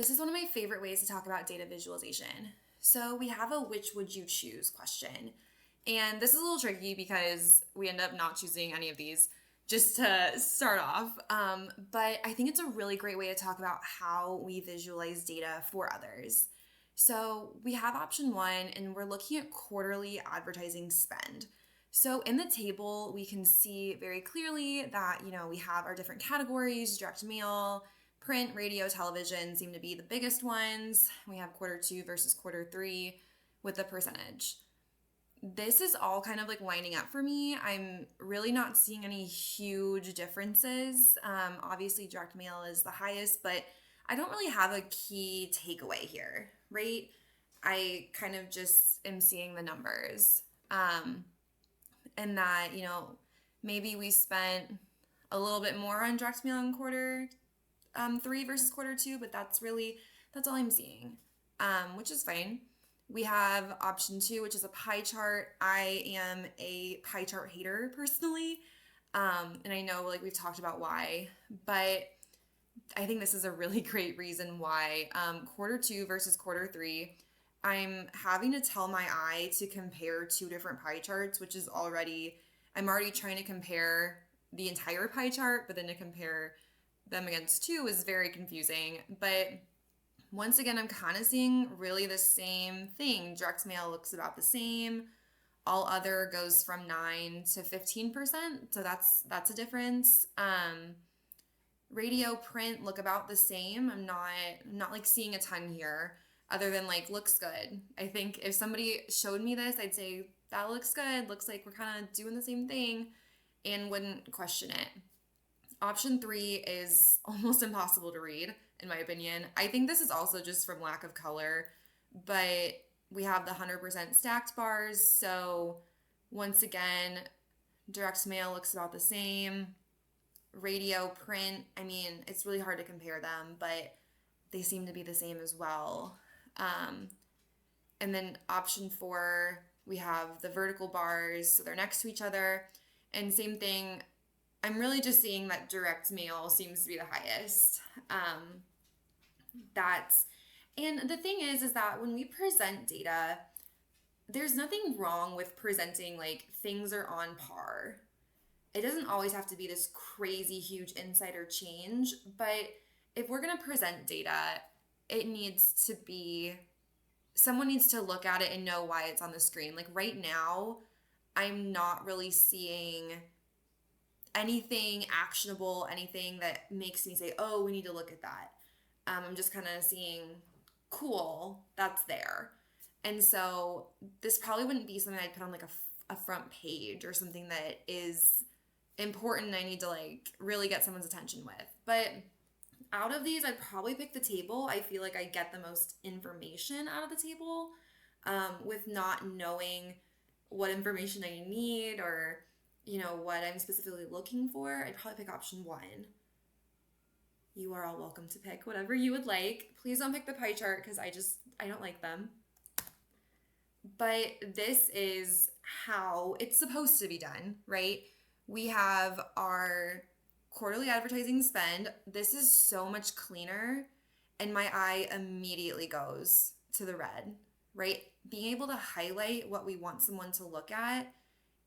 This is one of my favorite ways to talk about data visualization. So we have a which would you choose question. And this is a little tricky because we end up not choosing any of these just to start off. But I think it's a really great way to talk about how we visualize data for others. So we have option one, and we're looking at quarterly advertising spend. So in the table, we can see very clearly that, we have our different categories: direct mail, print, radio, television seem to be the biggest ones. We have quarter two versus quarter three with the percentage. This is all kind of like lining up for me. I'm really not seeing any huge differences. Obviously, direct mail is the highest, but I don't really have a key takeaway here, right? I kind of just am seeing the numbers. And that, maybe we spent a little bit more on direct mail in quarter three versus quarter two, but that's all I'm seeing, which is fine. We have option two, which is a pie chart. I am a pie chart hater personally, and I know like we've talked about why, but I think this is a really great reason why. Quarter two versus quarter three, I'm having to tell my eye to compare two different pie charts, which is I'm already trying to compare the entire pie chart, but then to compare them against two is very confusing. But once again, I'm kind of seeing really the same thing. Direct mail looks about the same. All other goes from 9 to 15%. So that's a difference. Radio, print look about the same. I'm not like seeing a ton here other than like looks good. I think if somebody showed me this, I'd say that looks good. Looks like we're kind of doing the same thing and wouldn't question it. Option three is almost impossible to read, in my opinion. I think this is also just from lack of color, but we have the 100% stacked bars. So once again, direct mail looks about the same. Radio, print, I mean, it's really hard to compare them, but they seem to be the same as well. And then option four, we have the vertical bars, so they're next to each other. And same thing, I'm really just seeing that direct mail seems to be the highest. That's and the thing is that when we present data, there's nothing wrong with presenting like things are on par. It doesn't always have to be this crazy huge insider change, but if we're going to present data, it needs to be someone needs to look at it and know why it's on the screen. Like right now, I'm not really seeing anything actionable, anything that makes me say, oh, we need to look at that. I'm just kind of seeing, cool, that's there. And so this probably wouldn't be something I'd put on like a front page or something that is important I need to like really get someone's attention with. But out of these, I'd probably pick the table. I feel like I get the most information out of the table with not knowing what information I need or, what I'm specifically looking for. I'd probably pick option one. You are all welcome to pick whatever you would like. Please don't pick the pie chart because I don't like them. But this is how it's supposed to be done, right? We have our quarterly advertising spend. This is so much cleaner, and my eye immediately goes to the red, right? Being able to highlight what we want someone to look at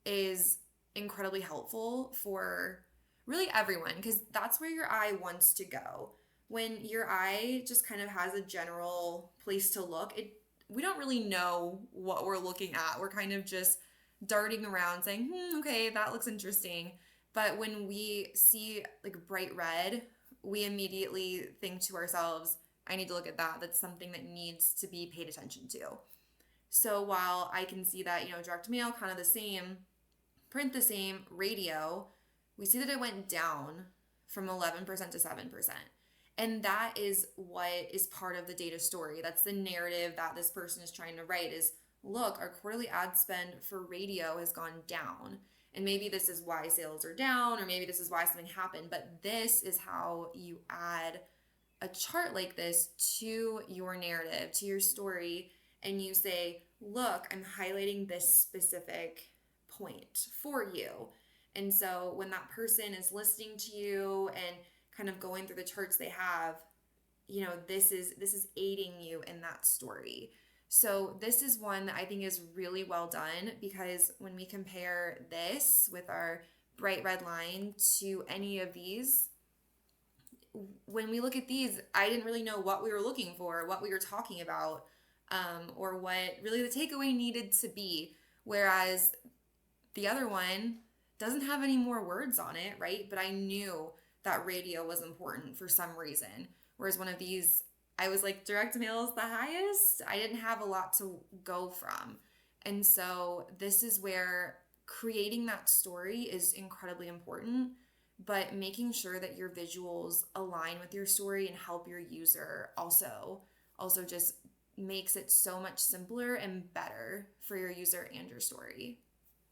is incredibly helpful for really everyone because that's where your eye wants to go. When your eye just kind of has a general place to look, we don't really know what we're looking at. We're kind of just darting around saying, okay, that looks interesting. But when we see like bright red, we immediately think to ourselves, I need to look at that. That's something that needs to be paid attention to. So while I can see that, direct mail kind of the same, print the same, radio, we see that it went down from 11% to 7%. And that is what is part of the data story. That's the narrative that this person is trying to write is, look, our quarterly ad spend for radio has gone down. And maybe this is why sales are down, or maybe this is why something happened. But this is how you add a chart like this to your narrative, to your story, and you say, look, I'm highlighting this specific point for you. And so when that person is listening to you and kind of going through the charts they have, this is aiding you in that story. So this is one that I think is really well done, because when we compare this with our bright red line to any of these, when we look at these, I didn't really know what we were looking for, what we were talking about, or what really the takeaway needed to be. Whereas the other one doesn't have any more words on it, right? But I knew that radio was important for some reason. Whereas one of these, I was like, direct mail is the highest. I didn't have a lot to go from. And so this is where creating that story is incredibly important, but making sure that your visuals align with your story and help your user also just makes it so much simpler and better for your user and your story.